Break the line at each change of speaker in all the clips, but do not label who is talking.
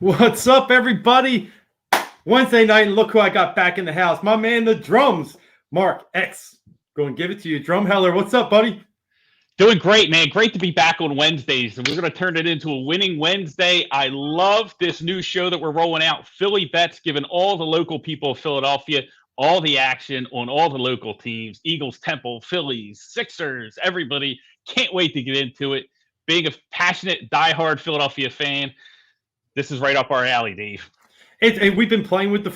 What's up, everybody? Wednesday night, and look who I got back in the house. My man, the drums, Mark X. Go and give it to you. Drum Heller, what's up, buddy?
Doing great, man. Great to be back on Wednesdays, and we're going to turn it into a winning Wednesday. I love this new show that we're rolling out, Philly Bets, giving all the local people of Philadelphia all the action on all the local teams, Eagles, Temple, Phillies, Sixers, everybody. Can't wait to get into it. Being a passionate, diehard Philadelphia fan, this is right up our alley, Dave.
We've been playing with the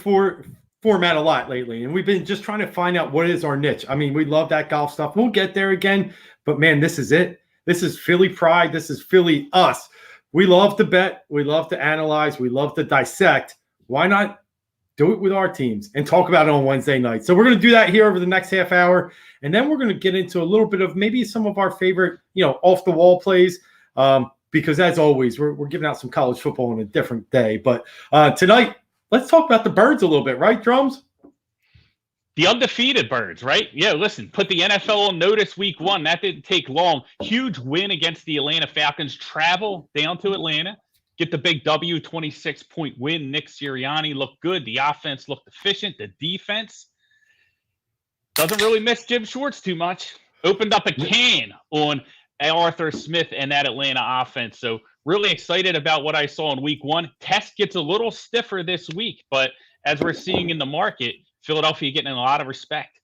format a lot lately, and we've been just trying to find out what is our niche. I mean, we love that golf stuff. We'll get there again, but man, this is it. This is Philly pride. This is Philly us. We love to bet. We love to analyze. We love to dissect. Why not do it with our teams and talk about it on Wednesday night? So we're going to do that here over the next half hour, and then we're going to get into a little bit of maybe some of our favorite, off the wall plays. Because as always, we're giving out some college football on a different day. But tonight, let's talk about the Birds a little bit, right, Drums?
The undefeated Birds, right? Yeah, listen, put the NFL on notice week 1. That didn't take long. Huge win against the Atlanta Falcons. Travel down to Atlanta. Get the big W, 26-point win. Nick Sirianni looked good. The offense looked efficient. The defense doesn't really miss Jim Schwartz too much. Opened up a can on Arthur Smith and that Atlanta offense. So really excited about what I saw in week 1. Test gets a little stiffer this week, but as we're seeing in the market, Philadelphia getting a lot of respect.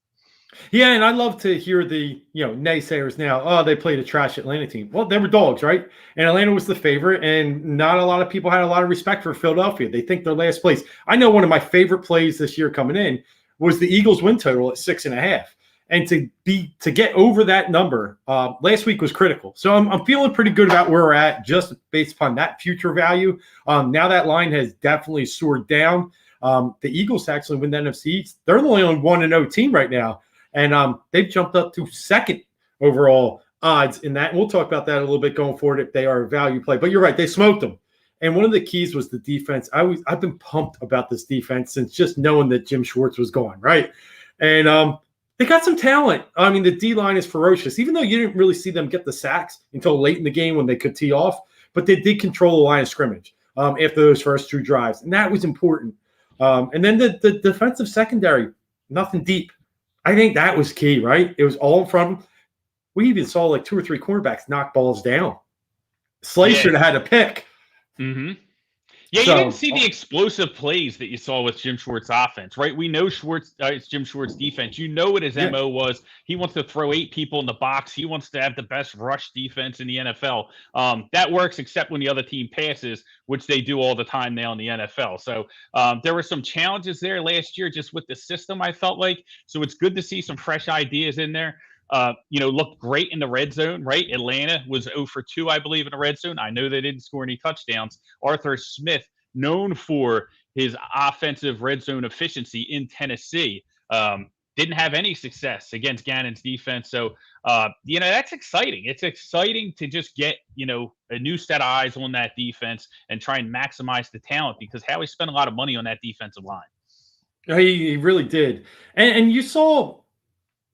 Yeah, and I love to hear the naysayers now. Oh, they played a trash Atlanta team. Well, they were dogs, right? And Atlanta was the favorite, and not a lot of people had a lot of respect for Philadelphia. They think they're last place. I know one of my favorite plays this year coming in was the Eagles win total at 6.5. And to get over that number last week was critical. So I'm feeling pretty good about where we're at just based upon that future value. Now that line has definitely soared down. The Eagles actually win the NFC East. They're the only 1-0 team right now. And they've jumped up to second overall odds in that. And we'll talk about that a little bit going forward if they are a value play. But you're right, they smoked them. And one of the keys was the defense. I've been pumped about this defense since just knowing that Jim Schwartz was gone, right? And they got some talent. I mean, the D-line is ferocious, even though you didn't really see them get the sacks until late in the game when they could tee off. But they did control the line of scrimmage after those first 2 drives, and that was important. And then the defensive secondary, nothing deep. I think that was key, right? It was all in front of them. We even saw like 2 or 3 cornerbacks knock balls down. Slay should have had a pick.
Mm-hmm. Yeah, you didn't see the explosive plays that you saw with Jim Schwartz's offense, right? We know it's Jim Schwartz's defense. You know what his MO was. He wants to throw 8 people in the box. He wants to have the best rush defense in the NFL. That works except when the other team passes, which they do all the time now in the NFL. So there were some challenges there last year just with the system, I felt like. So it's good to see some fresh ideas in there. Looked great in the red zone, right? Atlanta was 0 for 2, I believe, in the red zone. I know they didn't score any touchdowns. Arthur Smith, known for his offensive red zone efficiency in Tennessee, didn't have any success against Gannon's defense. So, that's exciting. It's exciting to just get, a new set of eyes on that defense and try and maximize the talent because Howie spent a lot of money on that defensive line.
He really did. And you saw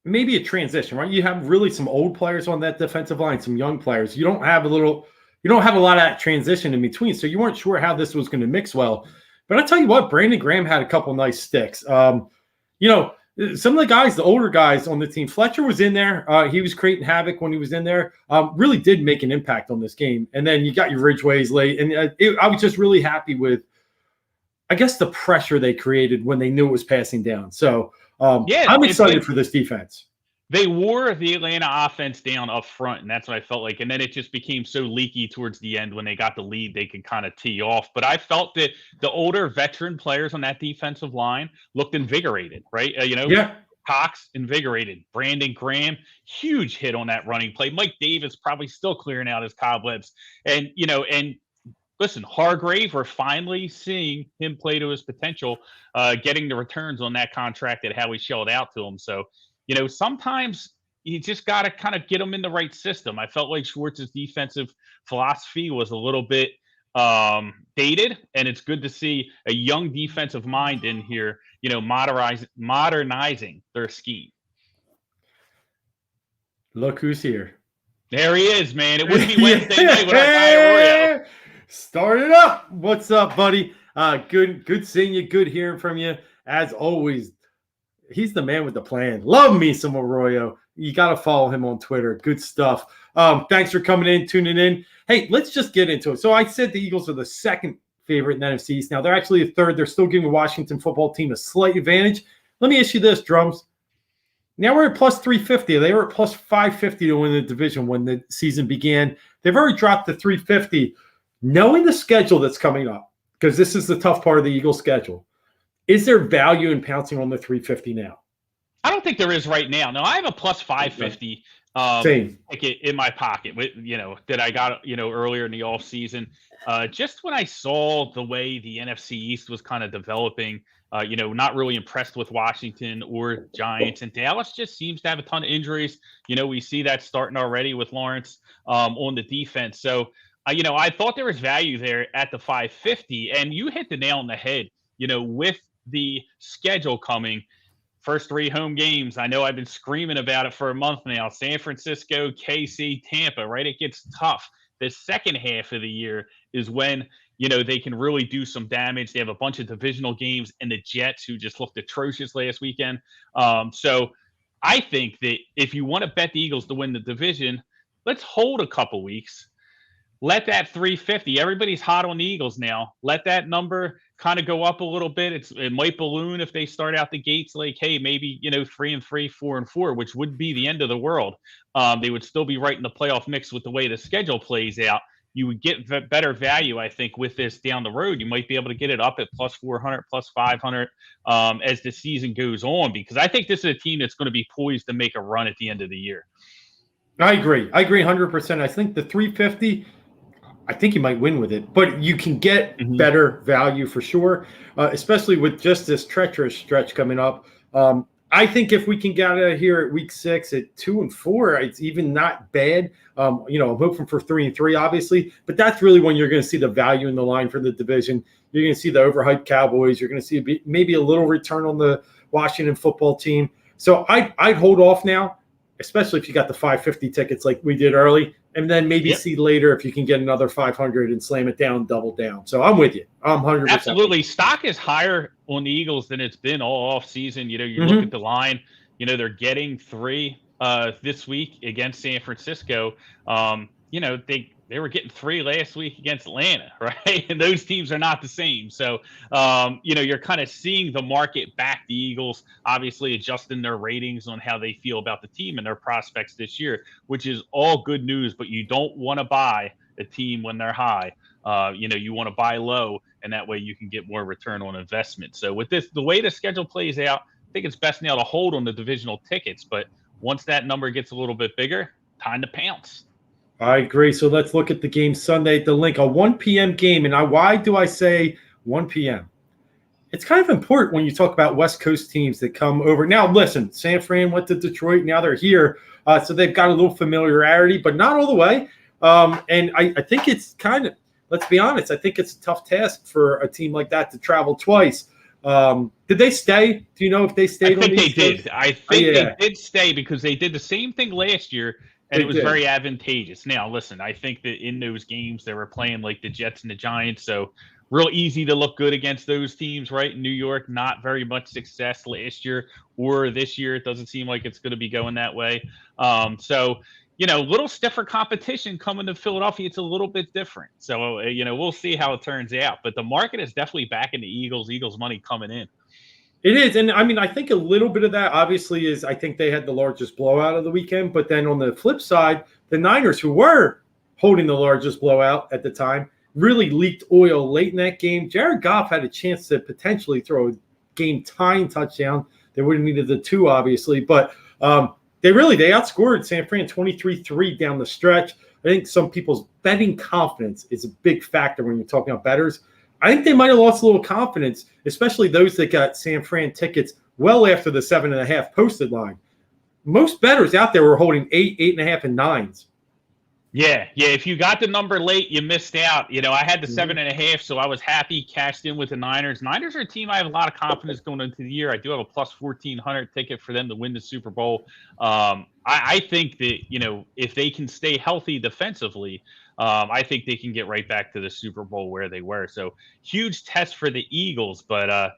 maybe a transition, right? You have really some old players on that defensive line, some young players. You don't have a lot of that transition in between. So you weren't sure how this was going to mix well. But I'll tell you what, Brandon Graham had a couple nice sticks. Some of the guys, the older guys on the team, Fletcher was in there. He was creating havoc when he was in there. Really did make an impact on this game. And then you got your Ridgeways late. And I was just really happy with, I guess, the pressure they created when they knew it was passing down. So I'm excited for this defense.
They wore the Atlanta offense down up front, and that's what I felt like. And then it just became so leaky towards the end when they got the lead, they could kind of tee off. But I felt that the older veteran players on that defensive line looked invigorated, right? Cox, invigorated. Brandon Graham, huge hit on that running play. Mike Davis probably still clearing out his cobwebs. And listen, Hargrave, we're finally seeing him play to his potential, getting the returns on that contract that Howie shelled out to him. So, sometimes you just got to kind of get them in the right system. I felt like Schwartz's defensive philosophy was a little bit dated, and it's good to see a young defensive mind in here, modernizing their scheme.
Look who's here.
There he is, man. It wouldn't be Wednesday night without Oreo.
Start it up. What's up, buddy? Good seeing you. Good hearing from you. As always, he's the man with the plan. Love me some Arroyo. You got to follow him on Twitter. Good stuff. Thanks for coming in, tuning in. Hey, let's just get into it. So I said the Eagles are the second favorite in the NFC East. Now they're actually a third. They're still giving the Washington football team a slight advantage. Let me ask you this, Drums. Now we're at plus 350. They were at plus 550 to win the division when the season began. They've already dropped to 350. Knowing the schedule that's coming up, because this is the tough part of the Eagles schedule, is there value in pouncing on the 350 now?
I don't think there is right now. No, I have a plus 550 ticket in my pocket, that I got, earlier in the offseason. Just when I saw the way the NFC East was kind of developing, not really impressed with Washington or Giants, and Dallas just seems to have a ton of injuries. We see that starting already with Lawrence on the defense. So, I thought there was value there at the 550, and you hit the nail on the head, with the schedule coming. First 3 home games. I know I've been screaming about it for a month now. San Francisco, KC, Tampa, right? It gets tough. The second half of the year is when, they can really do some damage. They have a bunch of divisional games, and the Jets, who just looked atrocious last weekend. So I think that if you want to bet the Eagles to win the division, let's hold a couple weeks. Let that 350. Everybody's hot on the Eagles now. Let that number kind of go up a little bit. It might balloon if they start out the gates like, hey, maybe 3-3, 4-4, which would be the end of the world. They would still be right in the playoff mix with the way the schedule plays out. You would get better value, I think, with this down the road. You might be able to get it up at plus 400, plus 500 as the season goes on, because I think this is a team that's going to be poised to make a run at the end of the year.
I agree 100%. I think the 350. I think you might win with it, but you can get better value for sure, especially with just this treacherous stretch coming up. I think if we can get out of here at week 6 at 2-4, it's even not bad. I'm hoping for 3-3, obviously, but that's really when you're going to see the value in the line for the division. You're going to see the overhyped Cowboys. You're going to see maybe a little return on the Washington football team. So I'd hold off now, especially if you got the 550 tickets like we did early. And then maybe see later if you can get another 500 and slam it down, double down. So I'm with you. I'm 100%.
Absolutely. Stock is higher on the Eagles than it's been all off season. You look at the line, they're getting 3 this week against San Francisco. They were getting 3 last week against Atlanta, right? And those teams are not the same. So, you're kind of seeing the market back the Eagles, obviously adjusting their ratings on how they feel about the team and their prospects this year, which is all good news. But you don't want to buy a team when they're high. You want to buy low, and that way you can get more return on investment. So with this, the way the schedule plays out, I think it's best now to hold on the divisional tickets. But once that number gets a little bit bigger, time to pounce.
I agree. So let's look at the game Sunday at the Link, a 1 p.m. game. And why do I say 1 p.m.? It's kind of important when you talk about West Coast teams that come over. Now, listen, San Fran went to Detroit. Now they're here. So they've got a little familiarity, but not all the way. And I think it's kind of, let's be honest, I think it's a tough task for a team like that to travel twice. Did they stay? Do you know if they stayed?
I think they did. I think they did stay because they did the same thing last year. And it was very advantageous. Now, listen, I think that in those games they were playing like the Jets and the Giants, so real easy to look good against those teams, right? In New York, not very much success last year or this year. It doesn't seem like it's going to be going that way. So, little stiffer competition coming to Philadelphia. It's a little bit different. So, we'll see how it turns out. But the market is definitely backing the Eagles money coming in.
It is. And I think a little bit of that obviously is I think they had the largest blowout of the weekend. But then on the flip side, the Niners, who were holding the largest blowout at the time, really leaked oil late in that game. Jared Goff had a chance to potentially throw a game-tying touchdown. They would have needed the 2, obviously. But they outscored San Fran 23-3 down the stretch. I think some people's betting confidence is a big factor when you're talking about bettors. I think they might have lost a little confidence, especially those that got San Fran tickets well after the 7.5 posted line. Most bettors out there were holding 8, 8.5, and 9s.
Yeah. If you got the number late, you missed out. I had the 7.5, so I was happy, cashed in with the Niners. Niners are a team I have a lot of confidence going into the year. I do have a plus 1,400 ticket for them to win the Super Bowl. I think that, if they can stay healthy defensively, I think they can get right back to the Super Bowl where they were. So huge test for the Eagles, but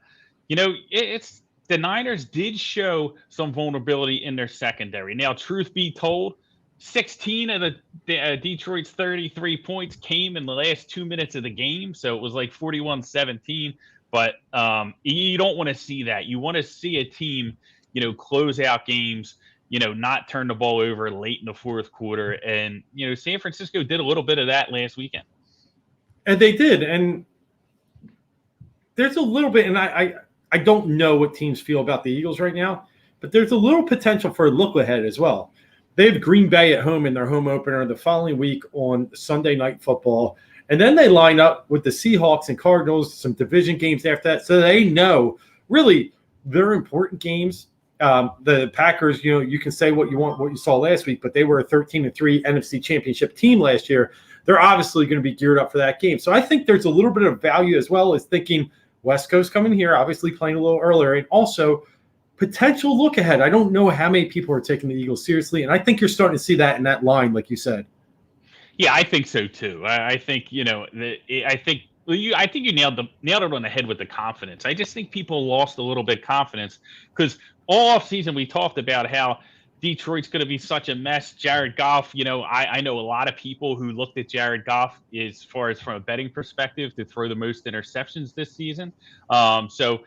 it's the Niners did show some vulnerability in their secondary. Now, truth be told, 16 of the Detroit's 33 points came in the last 2 minutes of the game, so it was like 41-17. But you don't want to see that. You want to see a team, close out games, not turn the ball over late in the fourth quarter. And, San Francisco did a little bit of that last weekend.
And they did. And there's a little bit, and I don't know what teams feel about the Eagles right now, but there's a little potential for a look ahead as well. They have Green Bay at home in their home opener the following week on Sunday Night Football. And then they line up with the Seahawks and Cardinals, some division games after that. So they know really they're important games. The Packers, you can say what you want, what you saw last week, but they were a 13-3 NFC Championship team last year. They're obviously going to be geared up for that game. So I think there's a little bit of value as well as thinking West Coast coming here, obviously playing a little earlier, and also potential look ahead. I don't know how many people are taking the Eagles seriously, and I think you're starting to see that in that line, like you said.
Yeah, I think so too. I think I think you nailed it on the head with the confidence. I just think people lost a little bit of confidence because all off season we talked about how Detroit's going to be such a mess. Jared Goff, I know a lot of people who looked at Jared Goff as far as from a betting perspective to throw the most interceptions this season. So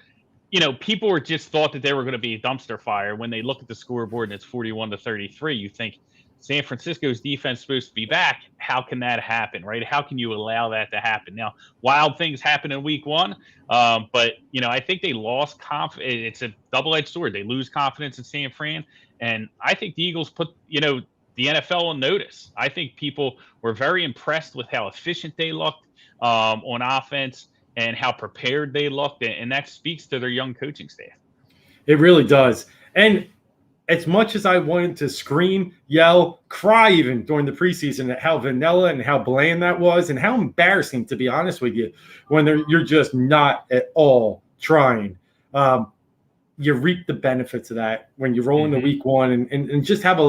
people were just thought that they were going to be a dumpster fire. When they look at the scoreboard and it's 41-33, you think San Francisco's defense is supposed to be back. How can that happen, right? How can you allow that to happen? Now, wild things happen in week one, but, I think they lost confidence. It's a double-edged sword. They lose confidence in San Fran, and I think the Eagles put, the NFL on notice. I think people were very impressed with how efficient they looked on offense and how prepared they looked, and that speaks to their young coaching staff.
It really does. And as much as I wanted to scream, yell, cry even during the preseason at how vanilla and how bland that was and how embarrassing, to be honest with you, when you're just not at all trying. You reap the benefits of that when you roll into week one and just have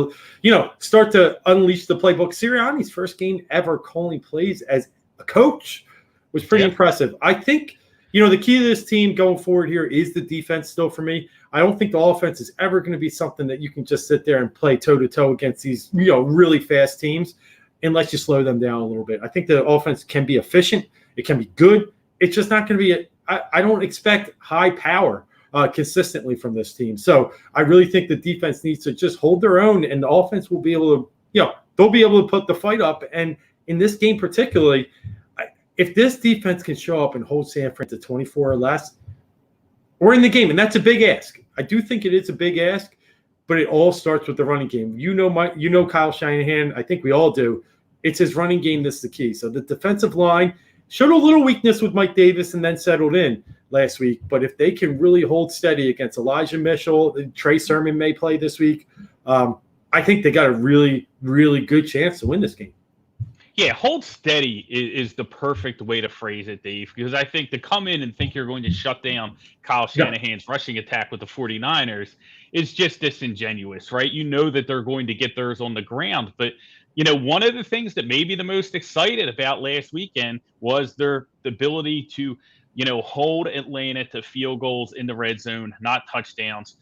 start to unleash the playbook. Sirianni's first game ever calling plays as a coach was pretty impressive. I think, the key to this team going forward here is the defense still for me. I don't think the offense is ever going to be something that you can just sit there and play toe-to-toe against these, really fast teams unless you slow them down a little bit. I think the offense can be efficient. It can be good. It's just not going to be I don't expect high power consistently from this team. So I really think the defense needs to just hold their own, and the offense will be able to, they'll be able to put the fight up. And in this game particularly, if this defense can show up and hold San Fran to 24 or less, we're in the game, and that's a big ask. I do think it is a big ask, but it all starts with the running game. Kyle Shanahan. I think we all do. It's his running game that's the key. So the defensive line showed a little weakness with Mike Davis and then settled in last week. But if they can really hold steady against Elijah Mitchell, Trey Sermon may play this week, I think they got a really, really good chance to win this game.
Yeah, hold steady is the perfect way to phrase it, Dave, because I think to come in and think you're going to shut down Kyle Shanahan's rushing attack with the 49ers is just disingenuous, right? You know that they're going to get theirs on the ground. But, one of the things that made me the most excited about last weekend was their ability to, hold Atlanta to field goals in the red zone, not touchdowns.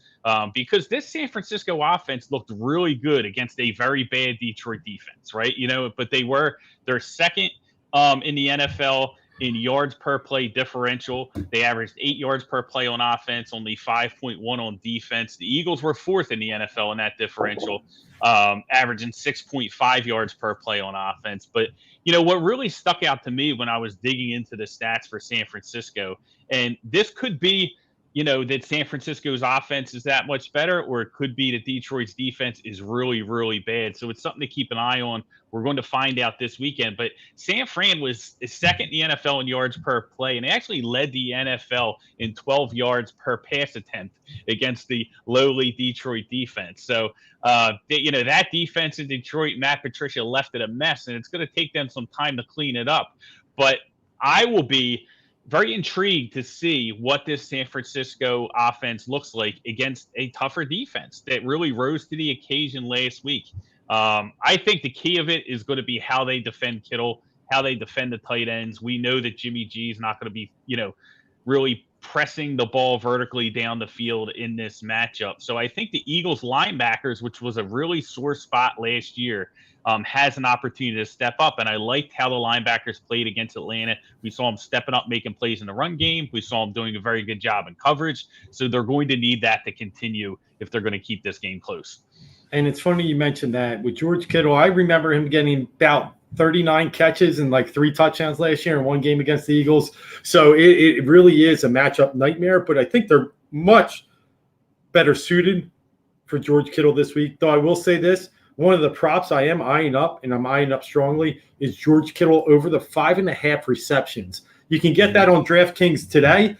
Because this San Francisco offense looked really good against a very bad Detroit defense, right? But they're second in the NFL in yards per play differential. They averaged 8 yards per play on offense, only 5.1 on defense. The Eagles were fourth in the NFL in that differential, averaging 6.5 yards per play on offense. But, what really stuck out to me when I was digging into the stats for San Francisco, and this could be, that San Francisco's offense is that much better, or it could be that Detroit's defense is really, really bad. So it's something to keep an eye on. We're going to find out this weekend. But San Fran is second in the NFL in yards per play, and they actually led the NFL in 12 yards per pass attempt against the lowly Detroit defense. So, that defense in Detroit, Matt Patricia left it a mess, and it's going to take them some time to clean it up. But I will be very intrigued to see what this San Francisco offense looks like against a tougher defense that really rose to the occasion last week. I think the key of it is going to be how they defend Kittle, how they defend the tight ends. We know that Jimmy G is not going to be, really pressing the ball vertically down the field in this matchup. So I think the Eagles linebackers, which was a really sore spot last year, has an opportunity to step up. And I liked how the linebackers played against Atlanta. We saw them stepping up, making plays in the run game. We saw them doing a very good job in coverage. So they're going to need that to continue if they're going to keep this game close.
And it's funny you mentioned that with George Kittle. I remember him getting about 39 catches and like 3 touchdowns last year in one game against the Eagles. So it really is a matchup nightmare, but I think they're much better suited for George Kittle this week. Though I will say this, one of the props I am eyeing up, and I'm eyeing up strongly, is George Kittle over the 5.5 receptions. You can get that on DraftKings today.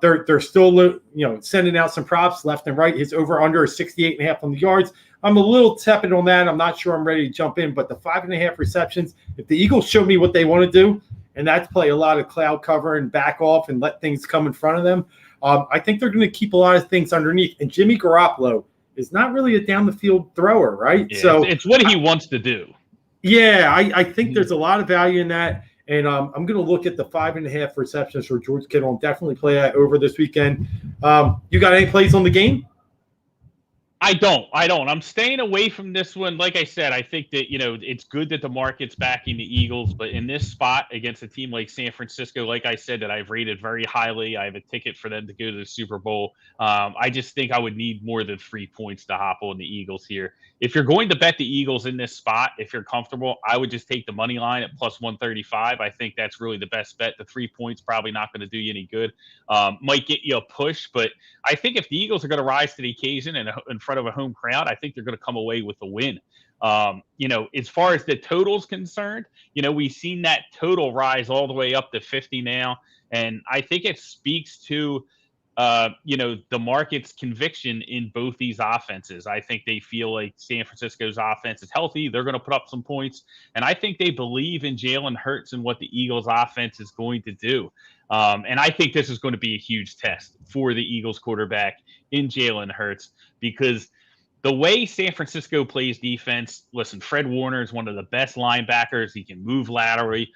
They're still sending out some props left and right. His over-under is 68.5 on the yards. I'm a little tepid on that. I'm not sure I'm ready to jump in, but the 5.5 receptions, if the Eagles show me what they want to do, and that's play a lot of cloud cover and back off and let things come in front of them, I think they're going to keep a lot of things underneath. And Jimmy Garoppolo is not really a down-the-field thrower, right?
Yeah, so it's what he wants to do.
Yeah, I think there's a lot of value in that. And I'm going to look at the 5.5 receptions for George Kittle and definitely play that over this weekend. You got any plays on the game?
I don't. I'm staying away from this one. Like I said, I think that, it's good that the market's backing the Eagles, but in this spot against a team like San Francisco, like I said, that I've rated very highly, I have a ticket for them to go to the Super Bowl. I just think I would need more than 3 points to hop on the Eagles here. If you're going to bet the Eagles in this spot, if you're comfortable, I would just take the money line at plus 135. I think that's really the best bet. The 3 points probably not going to do you any good. Might get you a push, but I think if the Eagles are going to rise to the occasion and in front of a home crowd, I think they're going to come away with a win. As far as the total's concerned, we've seen that total rise all the way up to 50 now. And I think it speaks to, the market's conviction in both these offenses. I think they feel like San Francisco's offense is healthy. They're going to put up some points. And I think they believe in Jalen Hurts and what the Eagles offense is going to do. And I think this is going to be a huge test for the Eagles quarterback in Jalen Hurts, because the way San Francisco plays defense, listen, Fred Warner is one of the best linebackers. He can move laterally.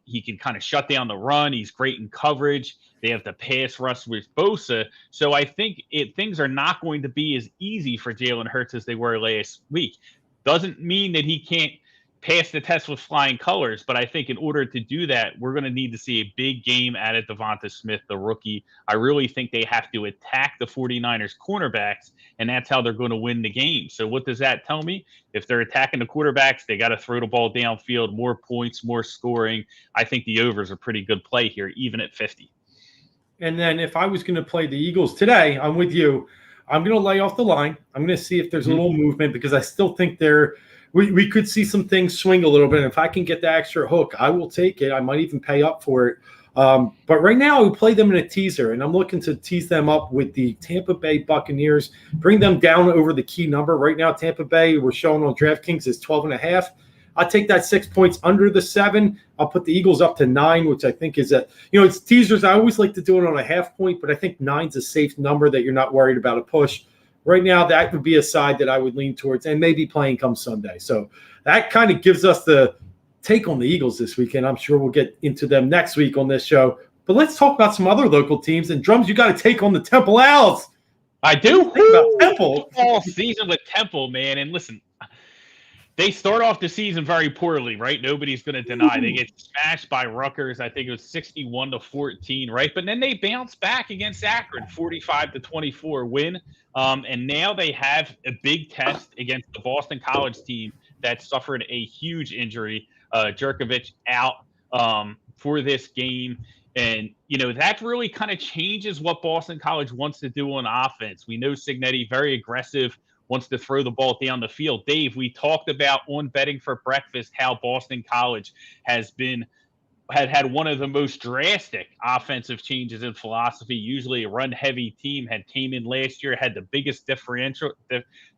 He can kind of shut down the run. He's great in coverage. They have the pass rush with Bosa. So I think things are not going to be as easy for Jalen Hurts as they were last week. Doesn't mean that he can't pass the test with flying colors, but I think in order to do that, we're going to need to see a big game out of Devonta Smith, the rookie. I really think they have to attack the 49ers cornerbacks, and that's how they're going to win the game. So what does that tell me? If they're attacking the quarterbacks, they got to throw the ball downfield, more points, more scoring. I think the overs are pretty good play here, even at 50.
And then if I was going to play the Eagles today, I'm with you. I'm going to lay off the line. I'm going to see if there's a little movement, because I still think we could see some things swing a little bit. And if I can get the extra hook, I will take it. I might even pay up for it. But right now, we play them in a teaser, and I'm looking to tease them up with the Tampa Bay Buccaneers, bring them down over the key number. Right now, Tampa Bay, we're showing on DraftKings, is 12.5. I'll take that 6 points under the 7. I'll put the Eagles up to 9, which I think is it's teasers. I always like to do it on a half point, but I think 9's a safe number that you're not worried about a push. Right now, that would be a side that I would lean towards, and maybe playing come Sunday. So that kind of gives us the take on the Eagles this weekend. I'm sure we'll get into them next week on this show. But let's talk about some other local teams. And Drums, you got to take on the Temple Owls.
I do.
Think about Temple
all season with Temple, man. And listen, they start off the season very poorly, right? Nobody's going to deny. They get smashed by Rutgers. I think it was 61-14, right? But then they bounce back against Akron, 45-24 win. And now they have a big test against the Boston College team that suffered a huge injury. Jerkovich out for this game. And, that really kind of changes what Boston College wants to do on offense. We know Cignetti, very aggressive, wants to throw the ball down the field. Dave, we talked about on Betting for Breakfast how Boston College had had one of the most drastic offensive changes in philosophy. Usually a run-heavy team came in last year, had the biggest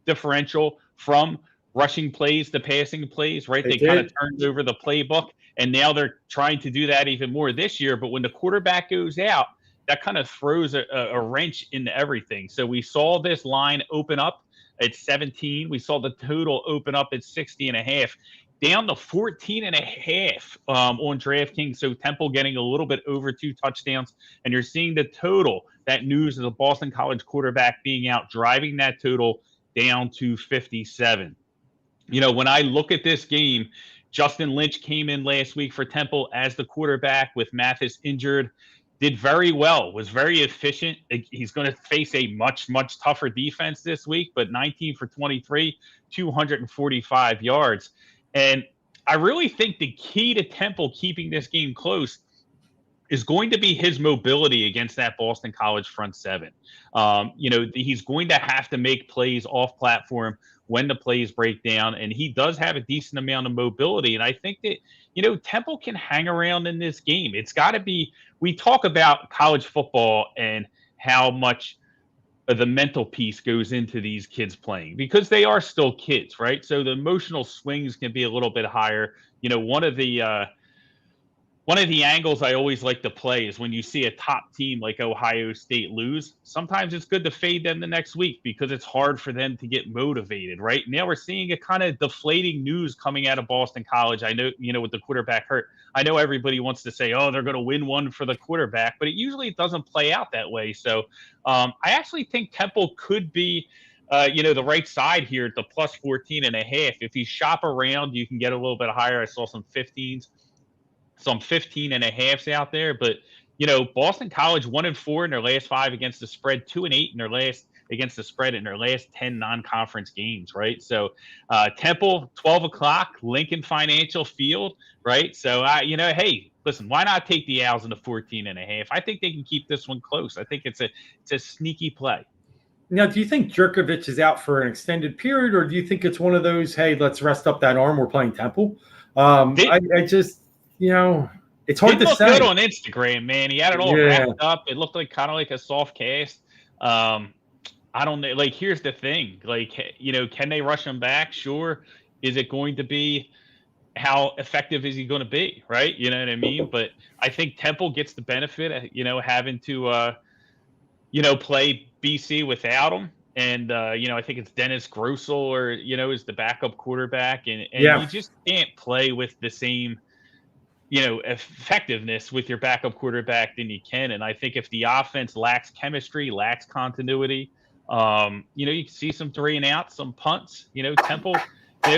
differential from rushing plays to passing plays, right? They kind of turned over the playbook, and now they're trying to do that even more this year. But when the quarterback goes out, that kind of throws a wrench into everything. So we saw this line open up at 17. We saw the total open up at 60.5, down to 14.5 on DraftKings. So Temple getting a little bit over 2 touchdowns, and you're seeing the total. That news of the Boston College quarterback being out, driving that total down to 57. When I look at this game, Justin Lynch came in last week for Temple as the quarterback with Mathis injured. Did very well, was very efficient. He's going to face a much, much tougher defense this week, but 19 for 23, 245 yards. And I really think the key to Temple keeping this game close is going to be his mobility against that Boston College front seven. He's going to have to make plays off platform when the plays break down, and he does have a decent amount of mobility. And I think that, Temple can hang around in this game. It's got to be, we talk about college football and how much the mental piece goes into these kids playing because they are still kids, right? So the emotional swings can be a little bit higher. One of the angles I always like to play is when you see a top team like Ohio State lose, sometimes it's good to fade them the next week because it's hard for them to get motivated, right? Now we're seeing a kind of deflating news coming out of Boston College. I know, with the quarterback hurt, I know everybody wants to say, oh, they're going to win one for the quarterback, but it usually doesn't play out that way. So I actually think Temple could be the right side here at the plus 14.5. If you shop around, you can get a little bit higher. I saw some 15s. Some 15.5s out there, but Boston College 1-4 in their last 5 against the spread, 2-8 in their last against the spread in their last 10 non-conference games, right? So Temple 12 o'clock, Lincoln Financial Field, right? So hey, listen, why not take the Owls in the 14.5? I think they can keep this one close. I think it's a sneaky play.
Now, do you think Jurkovec is out for an extended period, or do you think it's one of those, hey, let's rest up that arm, we're playing Temple? I just. It's hard to say.
He looked good on Instagram, man. He had it all wrapped up. It looked like kind of like a soft cast. I don't know. Like, here's the thing. Like, can they rush him back? Sure. Is it going to be? How effective is he going to be? Right? You know what I mean? But I think Temple gets the benefit of, having to, play BC without him. And, I think it's Dennis Grossel is the backup quarterback. And you just can't play with the same effectiveness with your backup quarterback than you can. And I think if the offense lacks chemistry, lacks continuity, you can see some 3-and-outs, some punts, Temple,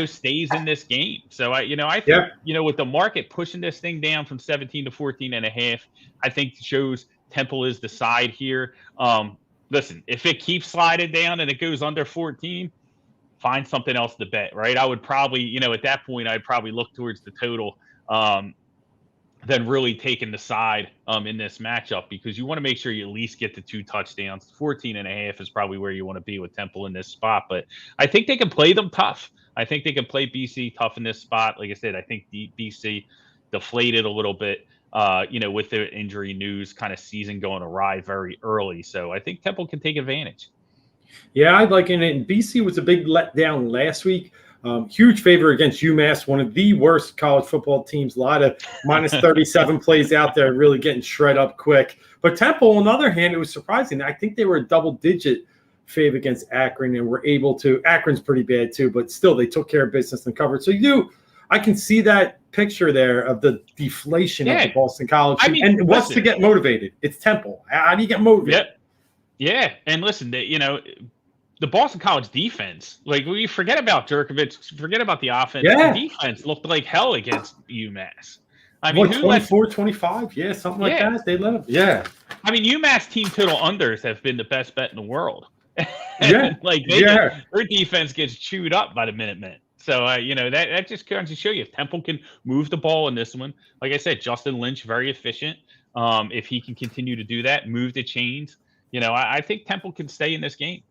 stays in this game. So I think, with the market pushing this thing down from 17 to 14.5, I think shows Temple is the side here. Listen, if it keeps sliding down and it goes under 14, find something else to bet, right? I would probably, at that point, I'd probably look towards the total, than really taking the side in this matchup, because you want to make sure you at least get the 2 touchdowns. 14.5 is probably where you want to be with Temple in this spot, but I think they can play them tough. I think they can play BC tough in this spot. Like I said, I think the BC deflated a little bit, with their injury news, kind of season going awry very early. So I think Temple can take advantage.
Yeah, I'd like it. And BC was a big letdown last week. Huge favor against UMass, one of the worst college football teams. A lot of minus 37 plays out there, really getting shred up quick. But Temple, on the other hand, it was surprising. I think they were a double-digit fave against Akron and were able to. Akron's pretty bad too, but still they took care of business and covered. So I can see that picture there of the deflation of the Boston College. And what's to get motivated? It's Temple. How do you get motivated?
Yeah, and listen, the Boston College defense, like, we forget about Jurkovec, forget about the offense.
Yeah.
The defense looked like hell against UMass. I mean,
24, 25? Yeah, something like that. They let them. Yeah.
I mean, UMass team total unders have been the best bet in the world.
Yeah.
Their defense gets chewed up by the Minutemen. So, that just comes to show you if Temple can move the ball in this one. Like I said, Justin Lynch, very efficient. If he can continue to do that, move the chains, I think Temple can stay in this game.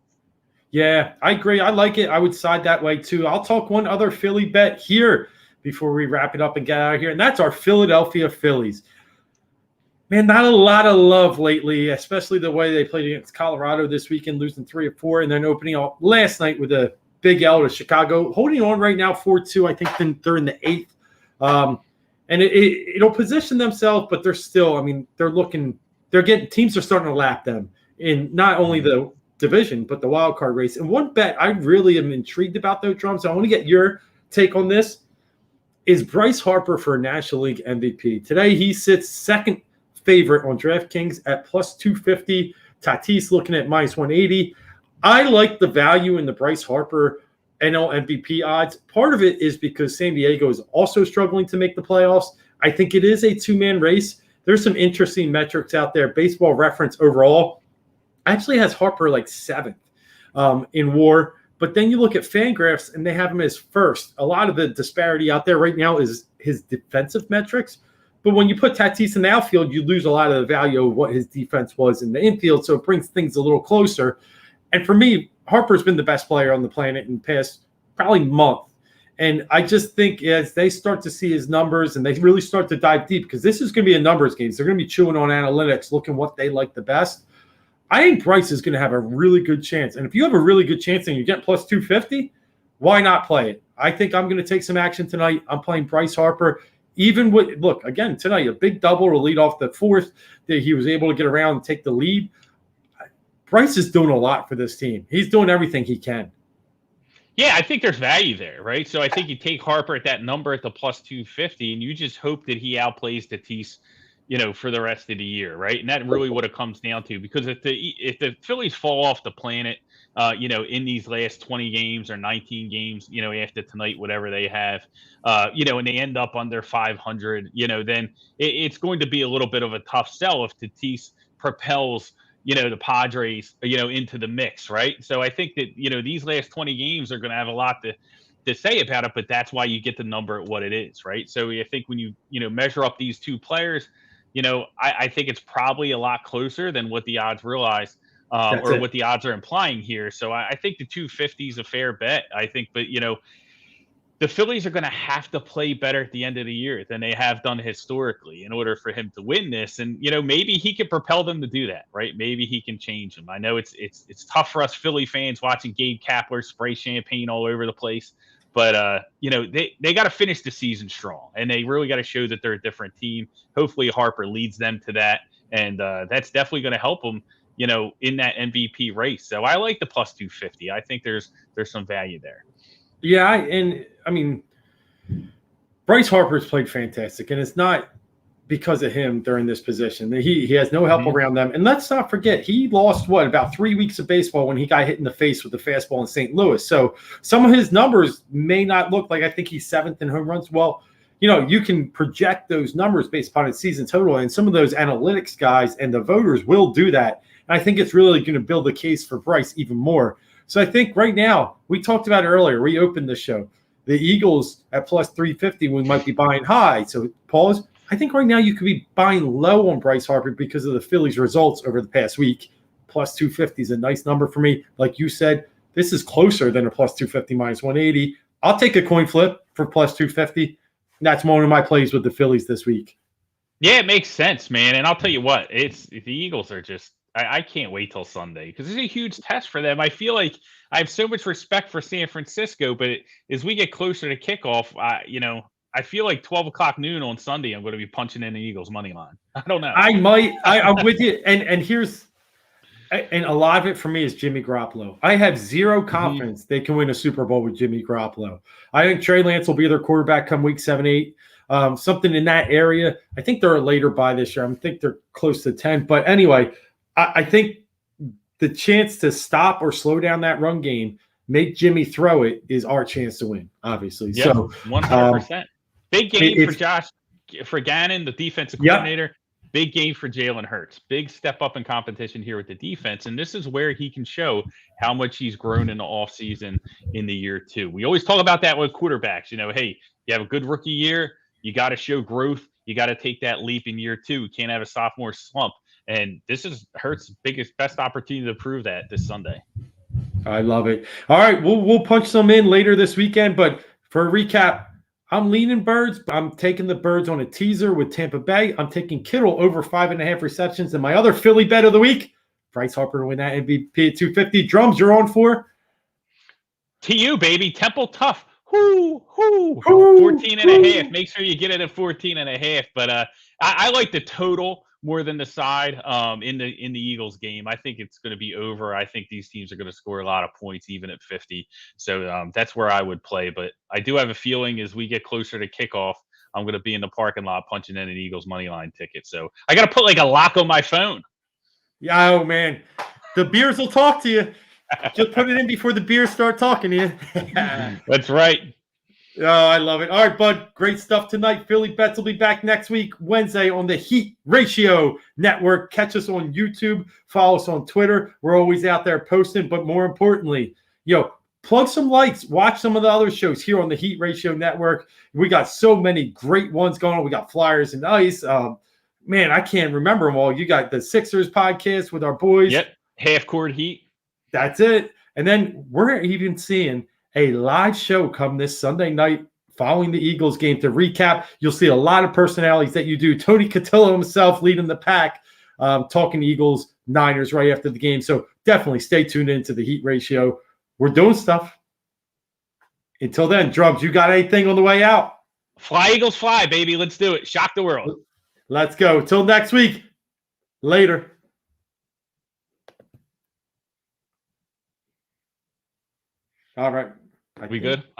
Yeah, I agree. I like it. I would side that way too. I'll talk one other Philly bet here before we wrap it up and get out of here, and that's our Philadelphia Phillies. Man, not a lot of love lately, especially the way they played against Colorado this weekend, losing 3 of 4, and then opening up last night with a big L to Chicago. Holding on right now 4-2. I think they're in the 8th. And it'll position themselves, but they're still, they're getting, teams are starting to lap them in not only the division, but the wild card race. And one bet I really am intrigued about, though, Drums, I want to get your take on this, is Bryce Harper for National League MVP. Today, he sits second favorite on DraftKings at plus 250. Tatis looking at minus 180. I like the value in the Bryce Harper NL MVP odds. Part of it is because San Diego is also struggling to make the playoffs. I think it is a two-man race. There's some interesting metrics out there. Baseball Reference overall actually has Harper like seventh in WAR. But then you look at Fangraphs, and they have him as first. A lot of the disparity out there right now is his defensive metrics. But when you put Tatis in the outfield, you lose a lot of the value of what his defense was in the infield. So it brings things a little closer. And for me, Harper's been the best player on the planet in the past probably month. And I just think as they start to see his numbers and they really start to dive deep, because this is going to be a numbers game. So they're going to be chewing on analytics, looking what they like the best. I think Bryce is going to have a really good chance. And if you have a really good chance and you get plus 250, why not play it? I think I'm going to take some action tonight. I'm playing Bryce Harper. Even with, look, again, tonight, a big double to lead off the fourth that he was able to get around and take the lead. Bryce is doing a lot for this team. He's doing everything he can.
Yeah, I think there's value there, right? So I think you take Harper at that number at the plus 250, and you just hope that he outplays Tatis, for the rest of the year, right? And that really what it comes down to. Because if the Phillies fall off the planet, in these last 20 games or 19 games, after tonight, whatever they have, and they end up under 500, then it's going to be a little bit of a tough sell if Tatis propels the Padres, into the mix, right? So I think that, these last 20 games are going to have a lot to say about it, but that's why you get the number at what it is, right? So I think when you, measure up these two players, I think it's probably a lot closer than what the odds realize or what the odds are implying here. So I think the 250 is a fair bet, I think, but, the Phillies are going to have to play better at the end of the year than they have done historically in order for him to win this. And, maybe he can propel them to do that, right? Maybe he can change them. I know it's tough for us Philly fans watching Gabe Kapler spray champagne all over the place, but, they got to finish the season strong, and they really got to show that they're a different team. Hopefully Harper leads them to that. And that's definitely going to help them, in that MVP race. So I like the plus 250. I think there's some value there.
Yeah, I mean, Bryce Harper's played fantastic, and it's not because of him during this position. He has no help around them. And let's not forget, he lost, about 3 weeks of baseball when he got hit in the face with the fastball in St. Louis. So some of his numbers may not look like, I think he's seventh in home runs. Well, you can project those numbers based upon his season total, and some of those analytics guys and the voters will do that. And I think it's really going to build the case for Bryce even more. So I think right now, we talked about it earlier, we opened the show, the Eagles at plus 350, we might be buying high. So pause. I think right now you could be buying low on Bryce Harper because of the Phillies' results over the past week. Plus 250 is a nice number for me. Like you said, this is closer than a plus 250 minus 180. I'll take a coin flip for plus 250. That's one of my plays with the Phillies this week.
Yeah, it makes sense, man. And I'll tell you what, the Eagles are just, I can't wait till Sunday because it's a huge test for them. I feel like I have so much respect for San Francisco, but as we get closer to kickoff, I feel like 12 o'clock noon on Sunday, I'm going to be punching in the Eagles money line. I don't know.
I might. I'm with you. And here's, and a lot of it for me is Jimmy Garoppolo. I have zero confidence they can win a Super Bowl with Jimmy Garoppolo. I think Trey Lance will be their quarterback come week 7, 8. Something in that area. I think they're a later buy this year. I think they're close to 10. But anyway, I think the chance to stop or slow down that run game, make Jimmy throw it, is our chance to win, obviously.
Yep,
so
100%. Big game for Gannon, the defensive coordinator. Yep. Big game for Jalen Hurts. Big step up in competition here with the defense. And this is where he can show how much he's grown in the offseason in the year 2. We always talk about that with quarterbacks. Hey, you have a good rookie year. You got to show growth. You got to take that leap in year 2. You can't have a sophomore slump. And this is Hurts' best opportunity to prove that this Sunday.
I love it. All right, we'll punch some in later this weekend. But for a recap, I'm leaning Birds. I'm taking the Birds on a teaser with Tampa Bay. I'm taking Kittle over 5.5 receptions. And my other Philly bet of the week, Bryce Harper to win that MVP at 250. Drums, you're on for?
TU, baby. Temple tough. 14.5. Make sure you get it at 14.5. But I like the total more than the side in the Eagles game. I think it's going to be over. I think these teams are going to score a lot of points, even at 50. So that's where I would play. But I do have a feeling as we get closer to kickoff, I'm going to be in the parking lot punching in an Eagles money line ticket. So I got to put like a lock on my phone.
Yeah, oh man, the beers will talk to you. Just put it in before the beers start talking to you.
That's right.
Oh, I love it. All right, bud. Great stuff tonight. Philly Bets will be back next week, Wednesday, on the Heat Ratio Network. Catch us on YouTube. Follow us on Twitter. We're always out there posting. But more importantly, plug some likes. Watch some of the other shows here on the Heat Ratio Network. We got so many great ones going on. We got Flyers and Ice. Man, I can't remember them all. You got the Sixers podcast with our boys.
Yep. Half Court Heat.
That's it. And then we're even seeing a live show come this Sunday night following the Eagles game to recap. You'll see a lot of personalities that you do. Tony Cotillo himself leading the pack, talking Eagles, Niners right after the game. So definitely stay tuned into the Heat Ratio. We're doing stuff. Until then, Drums, you got anything on the way out?
Fly, Eagles, fly, baby. Let's do it. Shock the world.
Let's go. Till next week. Later. All right.
We good? All right.